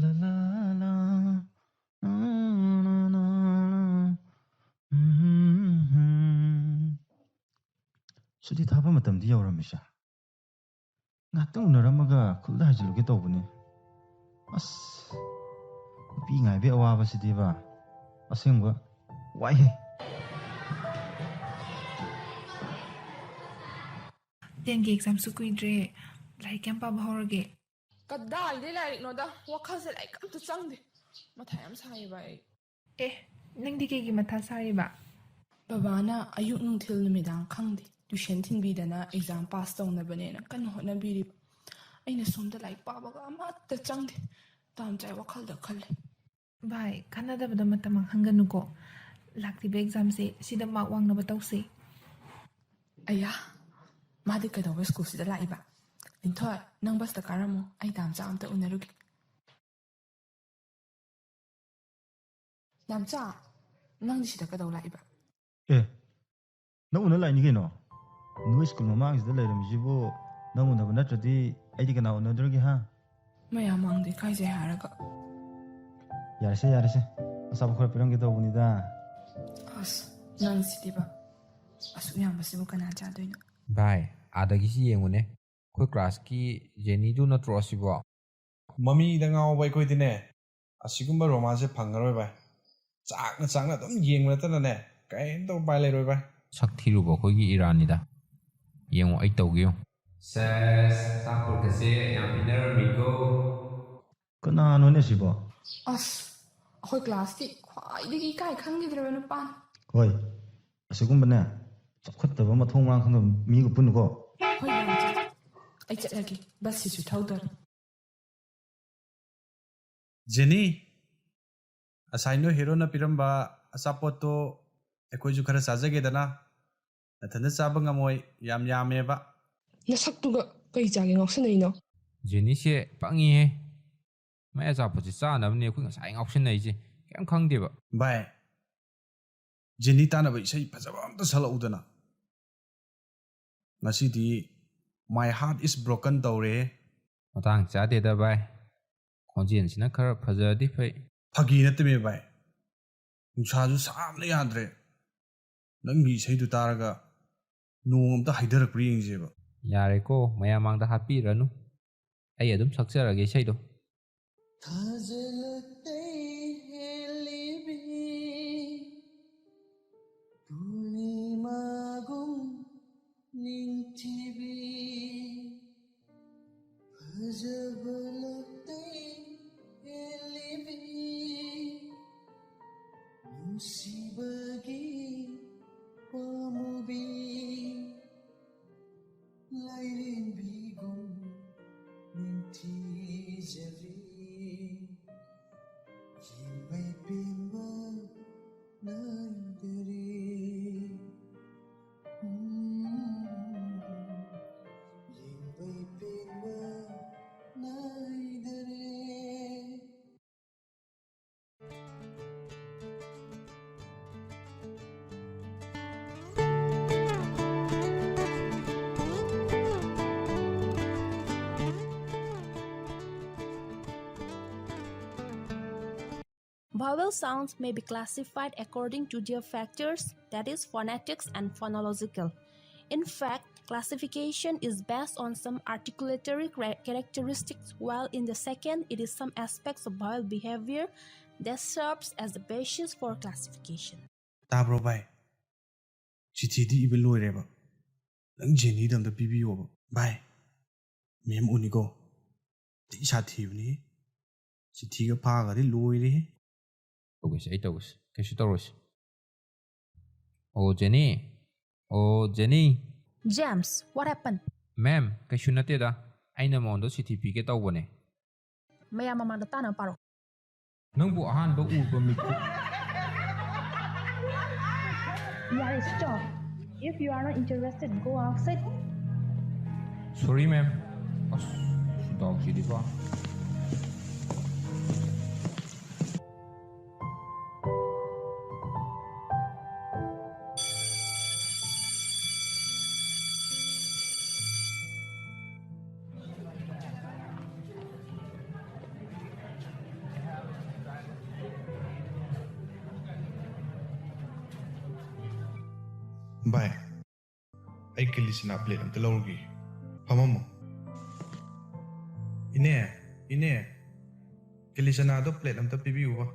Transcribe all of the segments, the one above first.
La la la, na na na na, 수리 타바 마tamdi yawramisa. Ngakhtang unaramaga khulda hajiluge tawbani. As, nupi ngaibe awaba sidiba. Asengba, waihe. ꯇꯦꯟꯒꯤ ꯑꯦꯛꯖꯥꯝꯁꯨ ꯀꯨꯏꯗ꯭ꯔꯦ ꯂꯥꯏꯔꯤꯛ ꯀꯌꯥꯝ ꯄꯥꯕ ꯍꯧꯔꯒꯦ ꯀꯗꯥꯏꯗꯩ ꯂꯥꯏꯔꯤꯛꯅꯣꯗ ꯋꯥꯈꯜꯁꯦ ꯂꯥꯏꯔꯤꯛ ꯑꯝꯇ ꯆꯪꯗꯦ ꯃꯊꯥ ꯌꯥꯝ ꯁꯥꯏꯌꯦꯕ ꯑꯩ ꯑꯦ ꯅꯪꯗꯤ ꯀꯩꯒꯤ ꯃꯊꯥ ꯁꯥꯔꯤꯕ ꯕꯕꯥꯅ ꯑꯌꯨꯛ ꯅꯨꯡꯊꯤꯜ ꯅꯨꯃꯤꯗꯥꯡ ꯈꯪꯗꯦ ꯇ꯭ꯌꯨꯁꯟ ꯊꯤꯟꯕꯤꯗꯅ ꯑꯦꯛꯖꯥꯝ ꯄꯥꯁ ꯇꯧꯅꯕꯅꯦꯅ ꯀꯟꯅ ꯍꯣꯠꯅꯕꯤꯔꯤꯕ ꯑꯩꯅ ꯁꯣꯝꯗ ꯂꯥꯏꯔꯤꯛ ꯄꯥꯕꯒ ꯑꯃꯠꯇ ꯆꯪꯗꯦ ꯇꯥꯝꯆꯥꯏ ꯋꯥꯈꯜꯗ ꯈꯜꯂꯦ ꯚꯥꯏ ꯈꯟꯅꯗꯕꯗ ꯃꯇꯝ ꯃꯥꯡꯍꯟꯒꯅꯨꯀꯣ ꯂꯥꯛꯂꯤꯕ ꯑꯦꯛꯖꯥꯝꯁꯦ ꯁꯤꯗ ꯃꯥꯔꯛ ꯋꯥꯡꯅꯕ ꯇꯧꯁꯤ ꯑꯌꯥ ꯃꯥꯗꯤ ꯀꯩꯗꯧꯕ ꯁ꯭ꯀꯨꯜꯁꯤꯗ ꯂꯥꯛꯏꯕ ꯂꯤꯟꯊꯣꯏ ꯅꯪ ꯕꯁꯇ ꯀꯥꯔꯝꯃꯣ ꯑꯩ ꯇꯥꯝꯆꯥ ꯑꯝꯇ ꯎꯅꯔꯨꯒꯦ ꯇꯥꯝꯆꯥ ꯅꯪꯗꯤ ꯁꯤꯗ ꯀꯩꯗꯧ ꯂꯥꯛꯏꯕ Eh, nang una laini kino. Noi school mamang sida lairamisibu nang unaba natradi aidi kana unadragi ha. ꯃꯌꯥꯝ ꯃꯥꯡꯗꯦ ꯏꯀꯥꯏꯖꯩ ꯍꯥꯏꯔꯒ Yarase yarase. Asaba khora pirangi tawbanida. ꯑꯁ ꯅꯪ ꯁꯤꯗꯤꯕ ꯑꯁꯨꯛ ꯌꯥꯝꯕꯁꯤꯕꯨ ꯀꯅꯥ ꯆꯥꯗꯣꯏꯅꯣ ꯚꯥꯏ ꯑꯥꯗꯒꯤꯁꯤ ꯌꯦꯡꯉꯨꯅꯦ ꯑꯩꯈꯣꯏ ꯀ꯭ꯂꯥꯁꯀꯤ ꯖꯦꯅꯤꯗꯨ ꯅꯠꯇ꯭ꯔꯣ ꯑꯁꯤꯕꯣ ꯃꯃꯤꯗ ꯉꯥꯎꯕ ꯑꯩꯈꯣꯏꯗꯤꯅꯦ ꯑꯁꯤꯒꯨꯝꯕ ꯔꯣꯃꯥꯟꯁꯁꯦ ꯐꯪꯉꯔꯣꯏ ꯚꯥꯏ ꯆꯥꯛꯅ ꯑꯗꯨꯝ ꯌꯦꯡꯕ ꯅꯠꯇꯅꯅꯦ ꯀꯩꯝꯇ ꯎꯄꯥꯏ ꯂꯩꯔꯣꯏ ꯚꯥꯏ ꯁꯛ ꯊꯤꯔꯨꯕ ꯑꯩꯈꯣꯏꯒꯤ ꯏꯔꯥꯟꯅꯤꯗ ꯌꯦꯡꯉꯣ ꯑꯩ ꯇꯧꯒꯦ ꯌꯦꯡꯉꯣ ꯁꯦꯁ ꯆꯥꯛꯄꯣꯠꯀꯁꯦ ꯌꯥꯝ ꯄꯤꯅꯔꯝꯃꯤꯀꯣ Kananone sibo. ꯑꯁ ꯑꯩꯈꯣꯏ ꯀ꯭ꯂꯥꯁꯀꯤ ꯈ꯭ꯋꯥꯏꯗꯒꯤ ꯏꯀꯥꯏ ꯈꯪꯈꯤꯗ꯭ꯔꯕ ꯅꯨꯄꯥꯅꯤ Hoi. Asigumbane. Chakhattaba mathong mang khangba migu punuko. ꯍꯣꯏ ꯇꯥꯝꯆꯥ ꯑꯩ ꯆꯠꯂꯒꯦ ꯕꯁꯁꯤꯁꯨ ꯊꯧꯗꯣꯔꯦ ꯖꯦꯅꯤ ꯑꯁꯥꯏ ꯅꯣꯏ ꯍꯦꯔꯣꯅ ꯄꯤꯔꯝꯕ ꯑꯆꯥꯄꯣꯠꯇꯣ ꯑꯩꯈꯣꯏꯁꯨ ꯈꯔ ꯆꯥꯖꯒꯦꯗꯅ ꯅꯊꯟꯗ ꯆꯥꯕ ꯉꯝꯃꯣꯏ ꯌꯥꯝ ꯌꯥꯝꯃꯦꯕ ꯅꯁꯛꯇꯨꯒ ꯀꯩ ꯆꯥꯒꯦ ꯉꯥꯎꯁꯟꯅꯩꯅꯣ ꯖꯦꯅꯤꯁꯦ ꯄꯪꯉꯤꯍꯦ ꯃꯥꯏ ꯑꯆꯥꯄꯣꯠꯁꯦ ꯆꯥꯅꯕꯅꯦ ꯑꯩꯈꯣꯏ ꯉꯁꯥꯏ ꯉꯥꯎꯁꯤꯟꯅꯩꯁꯦ ꯀꯩꯝ ꯈꯪꯗꯦꯕ ꯚꯥꯏ ꯖꯦꯅꯤ ꯇꯥꯟꯅꯕ ꯏꯁꯩ ꯐꯖꯕ ꯑꯝꯇ ꯁꯛꯂꯛꯎꯗꯅ ꯉꯁꯤꯗꯤ ꯃꯥꯏ ꯍꯥꯔꯠ ꯏꯁ ꯕ꯭ꯔꯣꯀꯟ ꯇꯧꯔꯦ ꯃꯇꯥꯡ ꯆꯥꯗꯦꯗ ꯚꯥꯏ ꯈꯣꯟꯖꯦꯜꯁꯤꯅ ꯈꯔ ꯐꯖꯔꯗꯤ ꯐꯩ ꯐꯥꯒꯤ ꯅꯠꯇꯃꯦ ꯚꯥꯏ ꯅꯨꯡꯁꯥꯁꯨ ꯁꯥꯕꯅ ꯌꯥꯗ꯭ꯔꯦ ꯅꯪꯒꯤ ꯏꯁꯩꯗꯨ ꯇꯥꯔꯒ ꯅꯣꯡ ꯑꯝꯇ ꯍꯩꯊꯔꯛꯄ꯭ꯔꯥ ꯌꯦꯡꯁꯦꯕ ꯌꯥꯔꯦꯀꯣ ꯃꯌꯥꯝ ꯃꯥꯡꯗ ꯍꯥꯞꯄꯤꯔꯅꯨ ꯑꯩ ꯑꯗꯨꯝ ꯁꯛꯆꯔꯒꯦ ꯏꯁꯩꯗꯣ Vowel sounds may be classified according to their factors, that is, phonetics and phonological. In fact, classification is based on some articulatory characteristics, while in the second, it is some aspects of vowel behavior that serves as the basis for classification. ꯇꯥꯕ꯭ꯔꯣ ꯚꯥꯏ ꯆꯤꯊꯤꯗꯤ ꯏꯕ ꯂꯣꯏꯔꯦꯕ ꯅꯪ ꯖꯦꯅꯤꯗ ꯑꯝꯇ ꯄꯤꯕꯤꯌꯣꯕ ꯚꯥꯏ ꯃꯦꯝ ꯎꯅꯤꯀꯣ ꯊꯤ ꯁꯥꯊꯤꯕꯅꯤ ꯆꯤꯊꯤꯒ ꯐꯥꯒꯗꯤ ꯂꯣꯏꯔꯦ ꯇꯧꯒꯦꯁꯦ ꯑꯩ ꯇꯧꯒꯦꯁꯦ ꯀꯩꯁꯨ ꯇꯧꯔꯣꯏꯁꯦ ꯑꯣ ꯖꯦꯅꯤ ꯑꯣ ꯖꯦꯅꯤ James, what happened? ꯃꯦꯝ ꯀꯩꯁꯨ ꯅꯠꯇꯦꯗ ꯑꯩꯅ ꯃꯉꯣꯟꯗ ꯆꯤꯊꯤ ꯄꯤꯒꯦ ꯇꯧꯕꯅꯦ Mayam mama tana paro. ꯅꯪꯕꯨ ꯑꯍꯥꯟꯕ ꯎꯕ ꯃꯤꯀꯨꯞ Yeah, stop. If you are not interested, go outside. ꯁꯣꯔꯤ ꯃꯦꯝ ꯑꯁ ꯗꯥꯎꯁꯤꯗꯤꯀꯣ ꯚꯥꯏ ꯑꯩ ꯀꯤꯂꯤꯆꯅꯥ ꯄ꯭ꯂꯦꯠ ꯑꯝꯇ ꯂꯧꯔꯨꯒꯦ ꯐꯝꯃꯝꯃꯣ ꯏꯅꯦ ꯀꯤꯂꯤꯆꯅꯥꯗꯣ ꯄ꯭ꯂꯦꯠ ꯑꯝꯇ ꯄꯤꯕꯤꯌꯨꯕ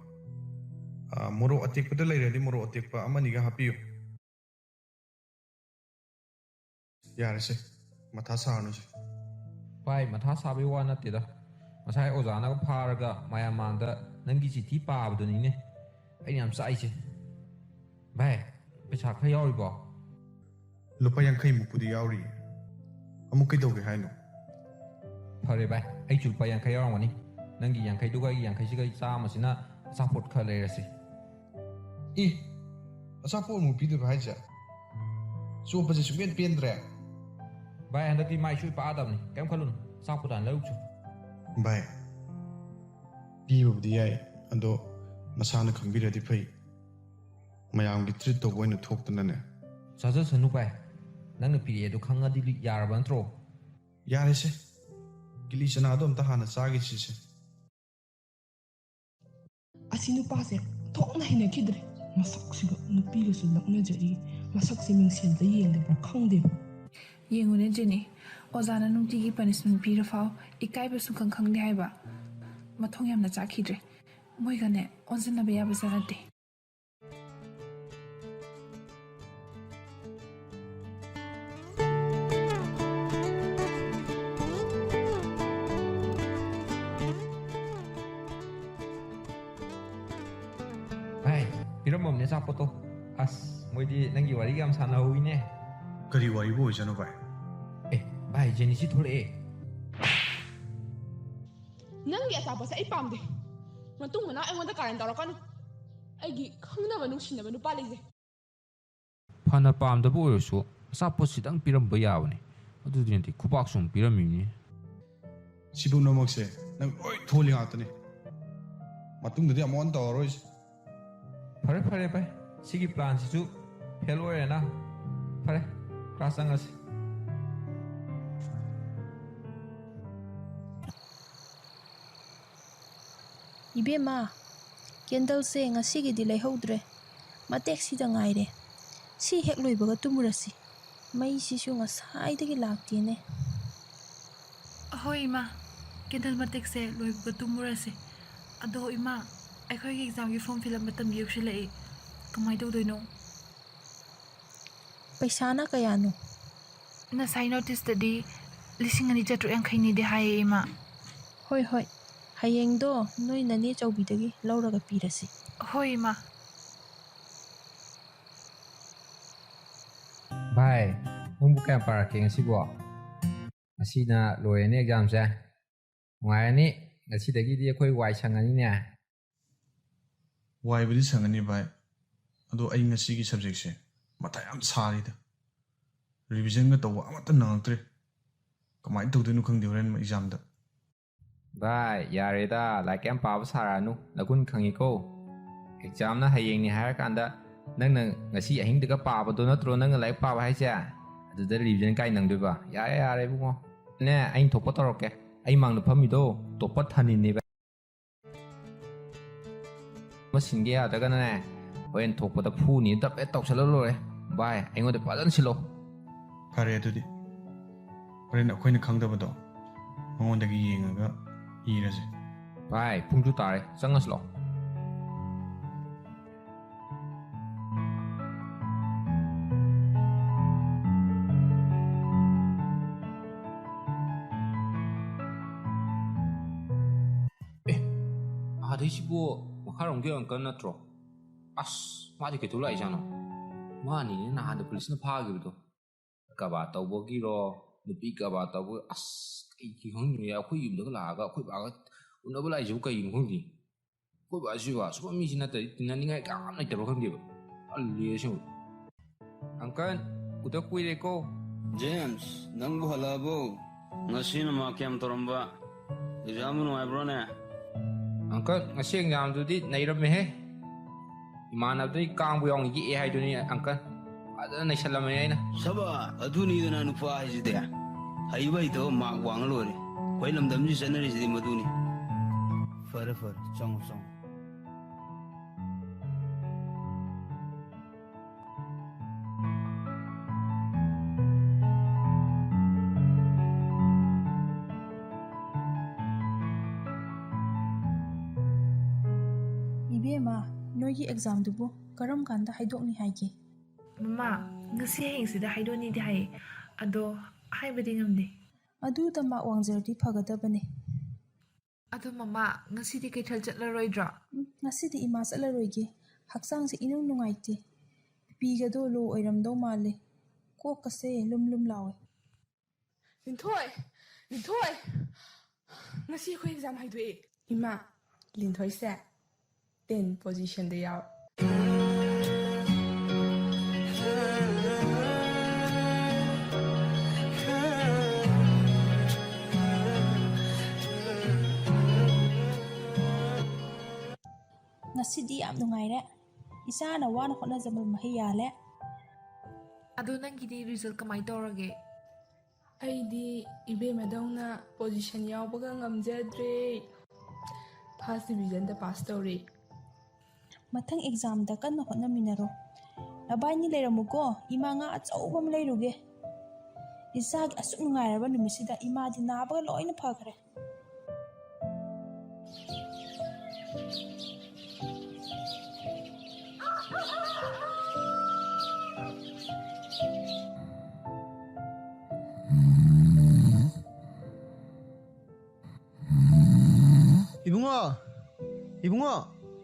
ꯃꯣꯔꯣꯛ ꯑꯇꯦꯛꯄꯗ ꯂꯩꯔꯗꯤ ꯃꯣꯔꯣꯛ ꯑꯇꯦꯛꯄ ꯑꯃꯅꯤꯒ ꯍꯥꯞꯄꯤꯌꯨ ꯌꯥꯔꯦꯁꯦ ꯃꯊꯥ ꯁꯥꯔꯅꯨꯁꯦ ꯚꯥꯏ ꯃꯊꯥ ꯁꯥꯕꯩ ꯋꯥ ꯅꯠꯇꯦꯗ ꯉꯁꯥꯏ ꯑꯣꯖꯥꯅꯒ ꯐꯥꯔꯒ ꯃꯌꯥꯝ ꯃꯥꯡꯗ ꯅꯪꯒꯤ ꯆꯤꯊꯤ ꯄꯥꯕꯗꯨꯅꯤꯅꯦ ꯑꯩꯅ ꯌꯥꯝ ꯆꯥꯛꯏꯁꯦ ꯚꯥꯏ ꯄꯩꯁꯥ ꯈꯔ ꯌꯥꯎꯔꯤꯕꯣ ꯂꯨꯄꯥ 50 ꯌꯥꯎꯔꯤ ꯑꯃꯨꯛ ꯀꯩꯗꯧꯒꯦ ꯍꯥꯏꯅꯣ ꯐꯔꯦ ꯚꯥꯏ ꯑꯩꯁꯨ ꯂꯨꯄꯥ 50 ꯌꯥꯎꯔꯝꯒꯅꯤ ꯅꯪꯒꯤ 50ꯗꯨꯒ ꯑꯩꯒꯤ 50ꯁꯤꯒ ꯆꯥꯝꯃꯁꯤꯅ ꯑꯆꯥꯄꯣꯠ ꯈꯔ ꯂꯩꯔꯁꯤ ꯑꯆꯥꯄꯣꯠ ꯑꯃꯨꯛ ꯄꯤꯗꯣꯏꯕ ꯍꯥꯏꯁꯦ ꯆꯣꯞꯄꯁꯦ ꯁꯨꯡꯄꯦꯟ ꯄꯦꯟꯗ꯭ꯔꯦ ꯚꯥꯏ ꯍꯟꯗꯛꯇꯤ ꯃꯥꯏ ꯁꯣꯏ ꯄꯥꯛꯑꯗꯕꯅꯤ ꯀꯩꯝ ꯈꯜꯂꯨꯅꯨ ꯑꯆꯥꯄꯣꯠ ꯍꯥꯟꯅ ꯂꯩꯔꯨꯆꯣ ꯚꯥꯏ ꯄꯤꯕꯕꯨꯗꯤ ꯌꯥꯏ ꯑꯗꯣ ꯃꯁꯥꯅ ꯈꯪꯕꯤꯔꯗꯤ ꯐꯩ ꯃꯌꯥꯝꯒꯤ ꯇ꯭ꯔꯤꯠ ꯇꯧꯕ ꯑꯣꯏꯅ ꯊꯣꯛꯇꯅꯅꯦ ꯆꯥꯖꯁꯅꯨ ꯚꯥꯏ ꯅꯪꯅ ꯄꯤꯔꯛꯑꯦꯗꯣ ꯈꯪꯉꯗꯤ ꯌꯥꯔꯕ ꯅꯠꯇ꯭ꯔꯣ ꯌꯥꯔꯦꯁꯦ ꯀꯤꯂꯤꯆꯅꯥꯗꯣ ꯑꯝꯇ ꯍꯥꯟꯅ ꯆꯥꯒꯤꯁꯤꯁꯦ ꯑꯁꯤ ꯅꯨꯄꯥꯁꯦ ꯊꯣꯛꯅ ꯍꯩꯅꯈꯤꯗ꯭ꯔꯦ ꯃꯁꯛꯁꯤꯒ ꯅꯨꯄꯤꯒꯁꯨ ꯂꯛꯅꯖꯔꯤ ꯃꯁꯛꯁꯦ ꯃꯤꯡꯁꯦꯜꯗ ꯌꯦꯡꯗꯕ꯭ꯔꯥ ꯈꯪꯗꯦꯕ ꯌꯦꯡꯉꯨꯅꯦ ꯖꯦꯅꯤ ꯑꯣꯖꯥꯅ ꯅꯨꯡꯇꯤꯒꯤ ꯄꯅꯤꯁꯃꯦꯟ ꯄꯤꯔꯐꯥꯎ ꯏꯀꯥꯏꯕ ꯁꯨꯡꯈꯪ ꯈꯪꯗꯦ ꯍꯥꯏꯕ ꯃꯊꯣꯡ ꯌꯥꯝꯅ ꯆꯥꯛꯈꯤꯗ꯭ꯔꯦ ꯃꯣꯏꯒꯅꯦ ꯑꯣꯟꯁꯤꯟꯅꯕ ꯌꯥꯕꯖꯥꯠ ꯅꯠꯇꯦ ꯚꯥꯏ ꯄꯤꯔꯝꯃꯕꯅꯦ ꯑꯆꯥꯄꯣꯠꯇꯣ ꯑꯁ ꯃꯣꯏꯗꯤ ꯅꯪꯒꯤ ꯋꯥꯔꯤꯒ ꯌꯥꯝ ꯁꯥꯟꯅꯍꯧꯋꯤꯅꯦ ꯀꯔꯤ ꯋꯥꯔꯤꯕꯨ ꯑꯣꯏꯖꯥꯅꯣ ꯚꯥꯏ ꯚꯥꯏ ꯖꯦꯅꯤꯁꯤ ꯊꯣꯛꯂꯛꯑꯦ ꯅꯪꯒꯤ ꯑꯆꯥꯄꯣꯠꯁꯦ ꯑꯩ ꯄꯥꯝꯗꯦ ꯃꯇꯨꯡ ꯃꯅꯥꯎ ꯑꯩꯉꯣꯟꯗ ꯀꯥꯔꯟ ꯇꯧꯔꯛꯀꯅꯨ ꯑꯩꯒꯤ ꯈꯪꯅꯕ ꯅꯨꯡꯁꯤꯅꯕ ꯅꯨꯄꯥ ꯂꯩꯖꯩ ꯐꯅ ꯄꯥꯝꯗꯕ ꯑꯣꯏꯔꯁꯨ ꯑꯆꯥꯄꯣꯠꯁꯤꯗꯪ ꯄꯤꯔꯝꯕ ꯌꯥꯕꯅꯤ ꯑꯗꯨꯗꯤ ꯅꯠꯇꯦ ꯈꯨꯄꯥꯛꯁꯨ ꯑꯃꯨꯛ ꯄꯤꯔꯝꯃꯤꯅꯤ ꯁꯤꯕꯨꯝꯅꯃꯛꯁꯦ ꯅꯪ ꯂꯣꯏ ꯊꯣꯜꯂꯤ ꯉꯥꯛꯇꯅꯤ ꯃꯇꯨꯡꯗꯗꯤ ꯑꯃꯨꯛ ꯍꯟꯅ ꯇꯧꯔꯔꯣꯏꯁꯦ ꯐꯔꯦ ꯚꯥꯏ ꯁꯤꯒꯤ ꯄ꯭ꯂꯥꯟꯁꯤꯁꯨ ꯐꯦꯜ ꯑꯣꯏꯔꯦꯅ ꯐꯔꯦ ꯀ꯭ꯂꯥꯁ ꯆꯪꯉꯁꯤ 이베마 캔들ꯁꯦ ꯉꯁꯤꯒꯤꯗꯤ ꯂꯩꯍꯧꯗ꯭ꯔꯦ ꯃꯇꯦꯛꯁꯤꯗ ꯉꯥꯏꯔꯦ ꯁꯤ ꯍꯦꯛ ꯂꯣꯏꯕꯒ ꯇꯨꯝꯃꯨꯔꯁꯤ ꯃꯩꯁꯤꯁꯨ ꯉꯁꯥꯏꯗꯒꯤ ꯂꯥꯛꯇꯦꯅꯦ ꯍꯣꯏ ꯏꯃꯥ ꯀꯦꯟꯗꯜ ꯃꯇꯦꯛꯁꯦ ꯂꯣꯏꯕꯒ ꯇꯨꯝꯃꯨꯔꯁꯦ ꯑꯗꯣ ꯏꯃꯥ ꯑꯩꯈꯣꯏꯒꯤ ꯑꯦꯛꯖꯥꯝꯒꯤ ꯐꯣꯔꯝ ꯐꯤꯜ ꯑꯞ ꯃꯇꯝ ꯌꯧꯁꯤꯜꯂꯛꯏ ꯀꯃꯥꯏꯅ ꯇꯧꯗꯣꯏꯅꯣ ꯄꯩꯁꯥꯅ ꯀꯌꯥꯅꯣ ꯉꯁꯥꯏ ꯅꯣꯇꯤꯁꯇꯗꯤ 2,450ꯅꯤꯗꯤ ꯍꯥꯏꯌꯦ ꯏꯃꯥ ꯍꯣꯏ ꯍꯌꯦꯡꯗꯣ ꯅꯣꯏ ꯅꯅꯦ ꯆꯧꯕꯤꯗꯒꯤ ꯂꯧꯔꯒ ꯄꯤꯔꯁꯤ ꯍꯣꯏ ꯏꯃꯥ ꯚꯥꯏ ꯅꯪꯕꯨ ꯀꯌꯥꯝ ꯄꯥꯔꯛꯀꯦ ꯉꯁꯤꯕꯣ ꯉꯁꯤꯅ ꯂꯣꯏꯔꯅꯤ ꯑꯦꯛꯖꯥꯝꯁꯦ ꯅꯨꯡꯉꯥꯏꯔꯅꯤ ꯉꯁꯤꯗꯒꯤꯗꯤ ꯑꯩꯈꯣꯏ ꯋꯥꯏ ꯁꯪꯉꯅꯤꯅꯦ ꯋꯥꯏꯕꯨꯗꯤ ꯁꯪꯉꯅꯤ ꯚꯥꯏ ꯑꯗꯣ ꯑꯩ ꯉꯁꯤꯒꯤ ꯁꯕꯖꯦꯛꯁꯦ ꯃꯊꯥ ꯌꯥꯝ ꯁꯥꯔꯤꯗ ꯔꯤꯚꯤꯖꯟꯒ ꯇꯧꯕ ꯑꯃꯠꯇ ꯅꯪꯉꯛꯇ꯭ꯔꯦ ꯀꯃꯥꯏꯅ ꯇꯧꯗꯣꯏꯅꯣ ꯈꯪꯗꯦ ꯍꯣꯔꯦꯟ ꯑꯦꯛꯖꯥꯝꯗ ꯚꯥꯏ ꯌꯥꯔꯦꯗ ꯂꯥꯏꯔꯤꯛ ꯌꯥꯝ ꯄꯥꯕ ꯁꯥꯔꯛꯑꯅꯨ ꯅꯒꯨꯟ ꯈꯪꯉꯤꯀꯣ ꯑꯦꯛꯖꯥꯝꯅ ꯍꯌꯦꯡꯅꯤ ꯍꯥꯏꯔꯀꯥꯟꯗ ꯅꯪꯅ ꯉꯁꯤ ꯑꯍꯤꯡꯗꯒ ꯄꯥꯕꯗꯣ ꯅꯠꯇ꯭ꯔꯣ ꯅꯪꯅ ꯂꯥꯏꯔꯤꯛ ꯄꯥꯕ ꯍꯥꯏꯁꯦ ꯑꯗꯨꯗ ꯔꯤꯚꯤꯖꯟ ꯀꯥꯏ ꯅꯪꯗꯣꯏꯕ ꯌꯥꯔꯦ ꯏꯕꯨꯡꯉꯣ ꯅꯦ ꯑꯩꯅ ꯊꯣꯛꯄ ꯇꯧꯔꯛꯀꯦ ꯑꯩ ꯃꯥꯡꯗ ꯐꯝꯃꯤꯗꯣ ꯇꯣꯞꯄ ꯊꯥꯅꯤꯅꯦꯕ ꯁꯤꯟꯒꯦ ꯌꯥꯗ꯭ꯔꯒꯅꯅꯦ ꯍꯣꯔꯦꯟ ꯊꯣꯛꯄꯗ ꯐꯨꯅꯤ ꯗꯞ ꯇꯧꯁꯜꯂ ꯂꯣꯏꯔꯦ ꯚꯥꯏ ꯑꯩꯉꯣꯟꯗ ꯐꯖꯅ ꯁꯤꯜꯂꯣ ꯐꯔꯦ ꯑꯗꯨꯗꯤ ꯍꯣꯔꯦꯟ ꯑꯩꯈꯣꯏꯅ ꯈꯪꯗꯕꯗꯣ ꯃꯉꯣꯟꯗꯒꯤ ꯌꯦꯡꯉꯒ ꯏꯔꯁꯦ ꯚꯥꯏ ꯄꯨꯡꯁꯨ ꯇꯥꯔꯦ ꯆꯪꯉꯁꯤ ꯂꯥꯛꯑꯣ ꯑꯥꯗꯩꯁꯤꯕꯨ ꯃꯈꯥꯔꯣꯝꯒꯤ ꯑꯪꯀꯜ ꯅꯠꯇ꯭ꯔꯣ ꯑꯁ ꯃꯥꯗꯤ ꯀꯩꯊꯧ ꯂꯥꯛꯏꯖꯥꯠꯅꯣ ꯃꯥꯅꯤꯅꯦ ꯅꯍꯥꯟꯗ ꯄꯨꯂꯤꯁꯅ ꯐꯥꯈꯤꯕꯗꯣ ꯀꯕꯥꯔ ꯇꯧꯕꯒꯤꯔꯣ ꯅꯨꯄꯤ ꯀꯕꯥꯔ ꯇꯧꯕ ꯑꯁ ꯀꯩꯒꯤ ꯈꯪꯗꯦ ꯑꯩꯈꯣꯏ ꯌꯨꯝꯗꯒ ꯂꯥꯛꯑꯒ ꯑꯩꯈꯣꯏ ꯕꯥꯒ ꯎꯅꯕ ꯂꯥꯛꯏꯁꯤꯕꯨ ꯀꯩꯒꯤꯅꯣ ꯈꯪꯗꯦ ꯑꯩꯈꯣꯏ ꯕꯥꯁꯤꯕꯨ ꯁꯨꯝ ꯃꯤꯁꯤ ꯅꯠꯇ꯭ꯔꯗꯤ ꯇꯤꯟꯅꯅꯤꯡꯉꯥꯏ ꯀꯌꯥꯝ ꯂꯩꯇꯕ ꯈꯪꯗꯦꯕ ꯑꯜꯂꯤ ꯑꯁꯦꯡꯕ ꯑꯪꯀꯜ ꯎꯗ ꯀꯨꯏꯔꯦꯀꯣ James, ꯅꯪꯕꯨ ꯍꯜꯂꯛꯑꯕꯣ? ꯉꯁꯤꯅ ꯃꯥꯔꯛ ꯀꯌꯥꯝ ꯇꯧꯔꯝꯕ? ꯑꯦꯛꯖꯥꯝꯕꯨ ꯅꯨꯡꯉꯥꯏꯕ꯭ꯔꯣꯅꯦ? ꯑꯪꯀꯜ ꯉꯁꯤ ꯑꯦꯛꯖꯥꯝꯗꯨꯗꯤ ꯅꯩꯔꯝꯃꯦꯍꯦ ꯏꯃꯥꯟꯅꯕꯗꯩ ꯀꯥꯡꯕꯨ ꯌꯥꯎꯅ ꯌꯦꯛꯑꯦ ꯍꯥꯏꯗꯨꯅꯤ ꯑꯪꯀꯜ ꯐꯖꯅ ꯅꯩꯁꯜꯂꯝꯃꯦ ꯑꯩꯅ ꯁꯕꯥ ꯑꯗꯨꯅꯤꯗꯅ ꯅꯨꯄꯥ ꯍꯥꯏꯁꯤꯗꯤ ꯍꯩꯕ ꯍꯩꯇꯕ ꯃꯥꯔꯛ ꯋꯥꯡꯉ ꯂꯣꯏꯔꯦ ꯑꯩꯈꯣꯏ ꯂꯝꯗꯝꯁꯤ ꯆꯠꯅꯔꯤꯁꯤꯗꯤ ꯃꯗꯨꯅꯤ ꯐꯔꯦ ꯆꯪꯉꯣ ꯏꯃꯥ ꯅꯣꯏꯒꯤ ꯑꯦꯛꯖꯥꯝꯗꯨꯕꯨ ꯀꯔꯝ ꯀꯥꯟꯗ ꯍꯥꯏꯗꯣꯛꯅꯤ ꯍꯥꯏꯒꯦ? ꯃꯃꯥ ꯉꯁꯤ ꯍꯌꯦꯡꯁꯤꯗ ꯍꯥꯏꯗꯣꯛꯅꯤꯗꯤ ꯍꯥꯏꯌꯦ ꯑꯗꯣ ꯍꯥꯏꯕꯗꯤ ꯉꯝꯗꯦ. ꯑꯗꯨꯗ ꯃꯥꯛ ꯋꯥꯡꯖꯔꯗꯤ ꯐꯒꯗꯕꯅꯦ. ꯑꯗꯣ ꯃꯃꯥ ꯉꯁꯤꯗꯤ ꯀꯩꯊꯦꯜ ꯆꯠꯂꯔꯣꯏꯗ꯭ꯔꯣ? ꯉꯁꯤꯗꯤ ꯏꯃꯥ ꯆꯠꯂꯔꯣꯏꯒꯦ. ꯍꯛꯆꯥꯡꯁꯦ ꯏꯅꯨꯡ ꯅꯨꯡꯉꯥꯏꯇꯦ. ꯕꯤꯄꯤꯒꯗꯣ ꯂꯣ ꯑꯣꯏꯔꯝꯗꯧ ꯃꯥꯜꯂꯦ. ꯀꯣꯛꯀꯁꯦ ꯂꯨꯝ ꯂꯨꯝ ꯂꯥꯎꯋꯦ. ꯂꯤꯟꯊꯣꯏ! ꯂꯤꯟꯊꯣꯏ! ꯉꯁꯤ ꯑꯩꯈꯣꯏ ꯑꯦꯛꯖꯥꯝ ꯍꯥꯏꯗꯣꯛꯑꯦ. ꯏꯃꯥ, ꯂꯤꯟꯊꯣꯏꯁꯦ 10 ꯄꯣꯖꯤꯁꯟꯗ ꯌꯥꯎ. ꯉꯁꯤꯗꯤ ꯌꯥꯝ ꯅꯨꯡꯉꯥꯏꯔꯦ. ꯏꯆꯥꯅ ꯋꯥꯅ ꯍꯣꯠꯅꯖꯕ ꯃꯍꯩ ꯌꯥꯜꯂꯦ. ꯑꯗꯣ ꯅꯪꯒꯤꯗꯤ ꯔꯤꯖꯜ ꯀꯃꯥꯏ ꯇꯧꯔꯒꯦ? ꯑꯩꯗꯤ ꯏꯕꯦꯝꯃꯗꯧꯅ ꯄꯣꯖꯤꯁꯟ ꯌꯥꯎꯕꯒ ꯉꯝꯖꯗ꯭ꯔꯦ. ꯐꯥꯔꯁ ꯗꯤꯕꯤꯖꯟꯗ ꯄꯥꯁ ꯇꯧꯔꯦ. ꯃꯊꯪ ꯑꯦꯛꯖꯥꯝꯗ ꯀꯟꯅ ꯍꯣꯠꯅꯃꯤꯟꯅꯔꯣ. ꯅꯕꯥꯏꯅꯤ ꯂꯩꯔꯝꯃꯨꯀꯣ. ꯏꯃꯥ ꯉꯥ ꯑꯆꯧꯕ ꯑꯃ ꯂꯩꯔꯨꯒꯦ. ꯏꯆꯥꯒꯤ ꯑꯁꯨꯛ ꯅꯨꯡꯉꯥꯏꯔꯕ ꯅꯨꯃꯤꯠꯁꯤꯗ ꯏꯃꯥꯗꯤ ꯅꯥꯕꯒ ꯂꯣꯏꯅ ꯐꯈ꯭ꯔꯦ. 이붕어! 이붕어!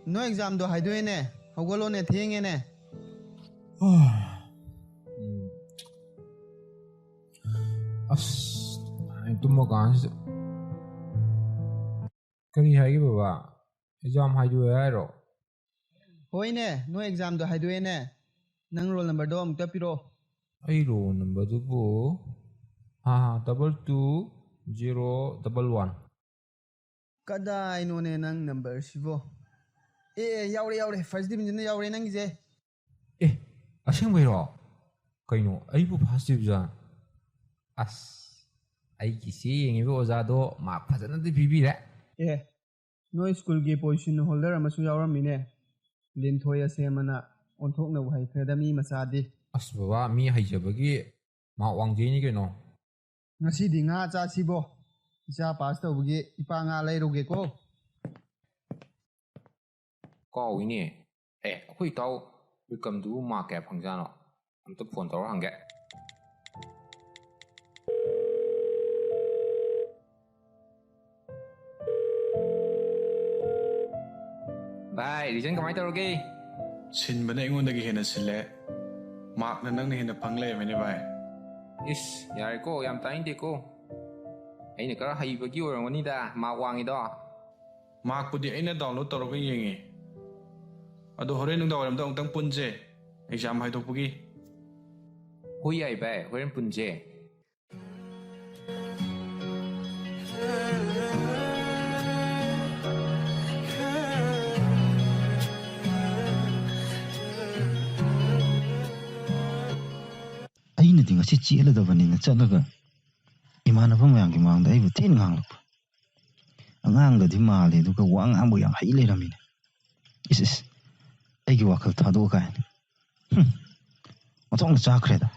너 exam도 하이도해네. 하고로네 대행해네. ꯑꯁ ꯑꯩ ꯇꯨꯝꯕ ꯀꯥꯟꯁꯤꯗ ꯀꯔꯤ ꯍꯥꯏꯒꯦ ꯕꯕꯥ? ꯑꯦꯛꯖꯥꯝ ꯍꯥꯏꯗꯣꯛꯑꯦ ꯍꯥꯏꯔꯣ? ꯍꯣꯏꯅꯦ, ꯅꯣ exam도 하이도해네. ꯅꯪ ꯔꯣꯜ ꯅꯝꯕꯔꯗꯣ ꯑꯃꯨꯛꯇ ꯄꯤꯔꯣ. ꯑꯩ ꯔꯣꯜ ꯅꯝꯕꯔꯗꯨꯕꯨ 22011. ꯀꯗꯥꯏꯅꯣꯅꯦ ꯅꯪ ꯅꯝꯕꯔꯁꯤꯕꯣ? ꯌꯥꯎꯔꯦ. ꯐꯥꯔꯁ ꯗꯤꯕꯤꯖꯟꯗ ꯌꯥꯎꯔꯦ ꯅꯪꯒꯤꯁꯦ. ꯑꯦ ꯑꯁꯦꯡꯕꯩꯔꯣ? ꯀꯩꯅꯣ ꯑꯩꯕꯨ ꯐꯥꯔꯁ ꯗꯤꯕꯤꯖꯟ? ꯑꯁ ꯑꯩꯒꯤ ꯆꯦ ꯌꯦꯡꯉꯤꯕ ꯑꯣꯖꯥꯗꯣ ꯃꯥꯔꯛ ꯐꯖꯅꯗꯤ ꯄꯤꯕꯤꯔꯦ. ꯅꯣꯏ ꯁ꯭ꯀꯨꯜꯒꯤ ꯄꯣꯖꯤꯁꯟ ꯍꯣꯜꯗꯔ ꯑꯃꯁꯨ ꯌꯥꯎꯔꯝꯃꯤꯅꯦ. ꯂꯤꯟꯊꯣꯏ ꯑꯁꯦꯝꯃꯅ ꯑꯣꯟꯊꯣꯛꯅꯕ ꯍꯩꯈ꯭ꯔꯦꯗ ꯃꯤ ꯃꯆꯥꯗꯤ. ꯑꯁ ꯕꯕꯥ ꯃꯤ ꯍꯩꯖꯕꯒꯤ ꯃꯥꯔꯛ ꯋꯥꯡꯖꯩꯅꯤ ꯀꯩꯅꯣ. ꯉꯁꯤꯗꯤ ꯉꯥ ꯆꯥꯁꯤꯕꯣ. ꯏꯆा ꯄꯥꯁ ꯇꯧꯕꯒꯤ ꯏꯄꯥ ꯉꯥ ꯂꯩꯔꯨꯒꯦꯀꯣ. ꯀꯥꯎꯏꯅꯦ. ꯑꯩꯈꯣꯏ ꯏꯇꯥꯎ ꯋꯤꯀꯝꯗꯨꯕꯨ ꯃꯥꯔꯛ ꯀꯌꯥ ꯐꯪꯖꯥꯅꯣ? ꯑꯝꯇ ꯐꯣꯟ ꯇꯧꯔ ꯍꯪꯒꯦ. ꯚꯥꯏ ꯔꯤꯖꯟ ꯀꯃꯥꯏ ꯇꯧꯔꯒꯦ? ꯁꯤꯟꯕꯅ ꯑꯩꯉꯣꯟꯗꯒꯤ ꯍꯦꯟꯅ ꯁꯤꯜꯂꯦ. ꯃꯥꯔꯛꯅ ꯅꯪꯅ ꯍꯦꯟꯅ ꯐꯪ ꯂꯩꯔꯝꯃꯦꯅꯦ ꯚꯥꯏ. ꯏꯁ ꯌꯥꯔꯦꯀꯣ ꯌꯥꯝ ꯇꯥꯅꯤꯡꯗꯦꯀꯣ. ꯑꯩꯅ ꯈꯔ ꯍꯩꯕꯒꯤ ꯑꯣꯏꯔꯝꯒꯅꯤꯗ ꯃꯥꯔꯛ ꯋꯥꯡꯉꯤꯗꯣ. ꯃꯥꯔꯛꯄꯨꯗꯤ ꯑꯩꯅ ꯗꯥꯎꯟꯂꯣꯗ ꯇꯧꯔꯒ ꯌꯦꯡꯉꯦ. ꯑꯗꯣ ꯍꯣꯔꯦꯟ ꯅꯨꯡꯗꯥꯡꯋꯥꯏꯔꯝꯗ ꯑꯃꯨꯛꯇꯪ ꯄꯨꯟꯁꯦ ꯑꯦꯛꯖꯥꯝ ꯍꯥꯏꯗꯣꯛꯄꯒꯤ. ꯍꯣꯏ ꯌꯥꯏ ꯚꯥꯏ ꯍꯣꯔꯦꯟ ꯄꯨꯟꯁꯦ. ꯑꯩꯅꯗꯤ ꯉꯁꯤ ꯆꯦꯜꯂꯗꯕꯅꯤꯅ ꯆꯠꯂꯒ ꯏꯃꯥꯟꯅꯕ ꯃꯌꯥꯝꯒꯤ ꯃꯥꯡꯗ ꯑꯩꯕꯨ ꯊꯤꯅ ꯉꯥꯡꯂꯛꯄ. ꯑꯉꯥꯡꯒꯗꯤ ꯃꯥꯜꯂꯦ ꯑꯗꯨꯒ ꯋꯥ ꯉꯥꯡꯕ ꯌꯥꯝ ꯍꯩ ꯂꯩꯔꯝꯃꯤꯅꯦ. ꯏꯁ ꯑꯩꯒꯤ ꯋꯥꯈꯜ ꯊꯥꯗꯣꯛꯑ ꯀꯥꯏꯅ. ꯑꯣꯟꯊꯣꯛꯅ ꯆꯥꯈ꯭ꯔꯦꯗ.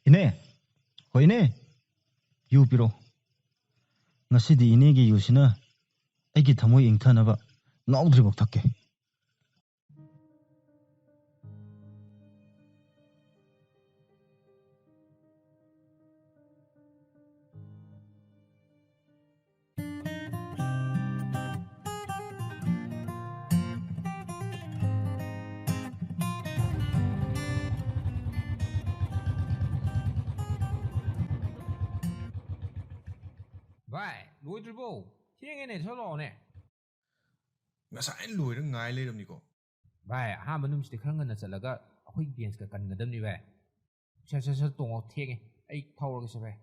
ꯏꯅꯦ, ꯍꯣꯏ ꯏꯅꯦ, ꯌꯨ ꯄꯤꯔꯣ. ꯉꯁꯤꯗꯤ ꯏꯅꯦꯒꯤ ꯌꯨꯁꯤꯅ ꯑꯩꯒꯤ ꯊꯃꯣꯏ ꯏꯪꯊꯅꯕ ꯉꯥꯎꯗ꯭ꯔꯤꯕꯧ ꯊꯛꯀꯦ. ꯚꯥꯏ ꯂꯣꯏꯗ꯭ꯔꯤꯕꯣ? ꯊꯦꯡꯉꯦꯅꯦ ꯊꯣꯛꯂꯛꯑꯣꯅꯦ. ꯉꯁꯥꯏꯅ ꯂꯣꯏꯔ ꯉꯥꯏ ꯂꯩꯔꯝꯅꯤꯀꯣ. ꯚꯥꯏ ꯑꯍꯥꯟꯕ ꯅꯨꯃꯤꯠꯁꯤꯗꯤ ꯈꯔ ꯉꯟꯅ ꯆꯠꯂꯒ ꯑꯩꯈꯣꯏ ꯕꯦꯟꯁꯀ ꯀꯟꯒꯗꯕꯅꯤ ꯚꯥꯏ. ꯁꯠ ꯇꯣꯡꯉꯣ ꯊꯦꯡꯉꯦ. ꯑꯩ ꯊꯧꯔꯒꯦꯁꯦ ꯚꯥꯏ.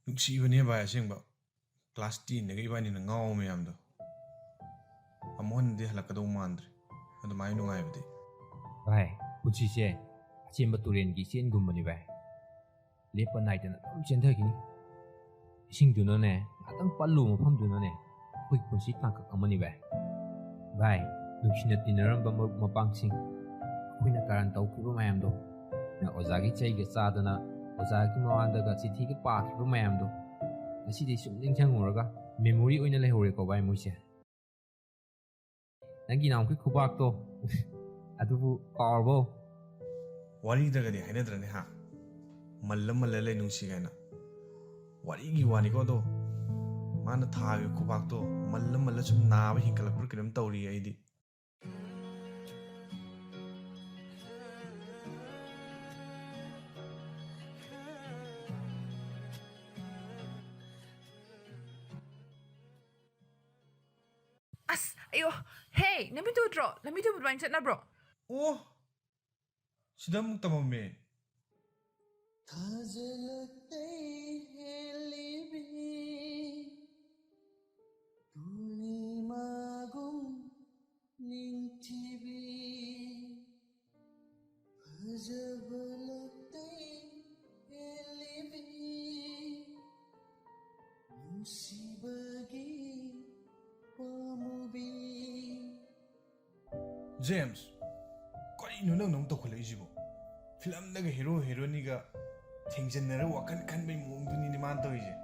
ꯅꯨꯡꯁꯤꯕꯅꯦ ꯚꯥꯏ ꯑꯁꯦꯡꯕ. ꯀ꯭ꯂꯥꯁ 10ꯗꯒ ꯏꯕꯥꯅꯤꯅ ꯉꯥꯎꯕ ꯃꯌꯥꯝꯗꯣ. ꯑꯃꯨꯛ ꯍꯟꯅꯗꯤ ꯍꯜꯂꯛꯀꯗꯧ ꯃꯥꯟꯗ꯭ꯔꯦ ꯑꯗꯨꯃꯥꯏꯅ ꯅꯨꯡꯉꯥꯏꯕꯗꯤ. ꯚꯥꯏ ꯄꯨꯟꯁꯤꯁꯦ ꯑꯆꯦꯟꯕ ꯇꯨꯔꯦꯟꯒꯤ ꯏꯆꯦꯟꯒꯨꯝꯕꯅꯤ ꯚꯥꯏ. ꯂꯦꯞꯄ ꯅꯥꯏꯗꯅ ꯑꯗꯨꯝ ꯆꯦꯟꯊꯈꯤꯅꯤ. ꯏꯁꯤꯡꯗꯨꯅꯅꯦ ꯉꯥꯛꯇꯪ ꯄꯜꯂꯨꯕ ꯃꯐꯝꯗꯨꯅꯅꯦ ꯑꯩꯈꯣꯏ ꯄꯨꯟꯁꯤ ꯇꯥꯡꯀꯛ ꯑꯃꯅꯤ ꯚꯥꯏ ꯚꯥꯏ ꯅꯨꯡꯁꯤꯅ ꯇꯤꯟꯅꯔꯝꯕ ꯃꯔꯨꯞ ꯃꯄꯥꯡꯁꯤꯡ ꯑꯩꯈꯣꯏꯅ ꯀꯥꯔꯟ ꯇꯧꯈꯤꯕ ꯃꯌꯥꯝꯗꯣ ꯑꯣꯖꯥꯒꯤ ꯆꯩꯒ ꯆꯥꯗꯅ ꯑꯣꯖꯥꯒꯤ ꯃꯃꯥꯡꯗꯒ ꯆꯤꯊꯤꯒ ꯄꯥꯈꯤꯕ ꯃꯌꯥꯝꯗꯣ ꯉꯁꯤꯗꯤ ꯁꯨꯝ ꯅꯤꯡꯁꯤꯡꯉꯨꯔꯒ ꯃꯦꯃꯣꯔꯤ ꯑꯣꯏꯅ ꯂꯩꯍꯧꯔꯦꯀꯣ ꯚꯥꯏ ꯃꯣꯏꯁꯦ ꯅꯪꯒꯤ ꯅꯥꯎꯈꯤ ꯈꯨꯕꯥꯛꯇꯣ ꯑꯗꯨꯕꯨ ꯀꯥꯎꯔꯕꯣ ꯋꯥꯔꯤꯗꯒꯗꯤ ꯍꯥꯏꯅꯗ꯭ꯔꯅꯦ ꯍꯥ ꯃꯜꯂ ꯃꯜꯂ ꯂꯩ ꯅꯨꯡꯁꯤ ꯀꯥꯏꯅ ꯋꯥꯔꯤꯒꯤ ꯋꯥꯅꯤꯀꯣ ꯑꯗꯣ ꯃꯥꯅ ꯊꯥꯒꯤ ꯈꯨꯕꯥꯛꯇꯣ ꯃꯜꯂ ꯃꯜꯂ ꯁꯨꯝ ꯅꯥꯕ ꯍꯦꯟꯀꯠꯂꯛꯄ꯭ꯔꯥ ꯀꯩꯅꯣꯝ ꯇꯧꯔꯤ ꯑꯩꯗꯤ ꯑꯁ ꯑꯌꯣ ꯍꯦ ꯂꯝꯕꯤ ꯇꯨꯗ꯭ꯔꯣ ꯂꯝꯕꯤ ꯇꯨꯕ ꯑꯗꯨꯃꯥꯏꯅ ꯆꯠꯅꯕ꯭ꯔꯣ ꯑꯣ ꯁꯤꯗ ꯑꯃꯨꯛ ꯇꯝꯃꯝꯃꯦ ꯖꯦꯝꯁ ꯀꯔꯤꯅꯣ ꯅꯪꯅ ꯑꯃꯨꯛ ꯇꯧꯈꯠꯂꯛꯏꯁꯤꯕꯣ ꯐꯤꯂꯝꯗꯒ ꯍꯦꯔꯣ ꯍꯦꯔꯣꯅꯤꯒ ꯊꯦꯡꯖꯤꯟꯅꯔ ꯋꯥꯈꯜ ꯈꯟꯕꯩ ꯃꯑꯣꯡꯗꯨꯅꯤꯅꯦ ꯃꯥꯅ ꯇꯧꯔꯤꯁꯦ